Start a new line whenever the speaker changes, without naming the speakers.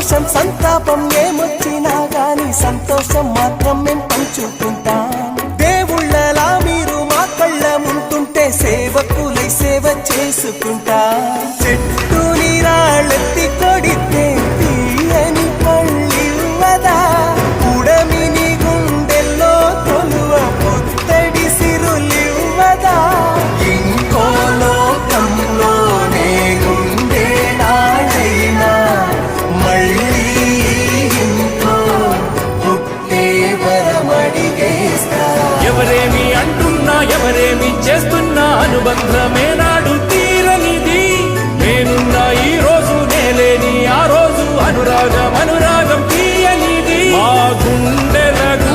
సంతోషం సంతాపం ఏమొచ్చినా గాని సంతోషం మాత్రం మేం పంచుకుంటాం. దేవుళ్ళలా మీరు మా కళ్ళ ముంటుంటే సేవకులై సేవ చేసుకుంటా. చెట్టు నీరాళ్ళెత్తి కొడితే తీయని పళ్ళివ్వదా, ఉడమిని గుండెల్లో తొలువ పుత్తడి సిరులివ్వదా. ఇంకో లోకంలోనే గుండె నాడైనా మళ్ళీ ఇంకో పుట్టే వరమడిగేస్తా.
ఎవరేమి అంటున్నా ఎవరేమి చేస్తున్నా అనుబంధమే నాడు తీరనిది. నేనున్నా ఈ రోజు నేలేని ఆ రోజు అనురాగం అనురాగం తీయనిది.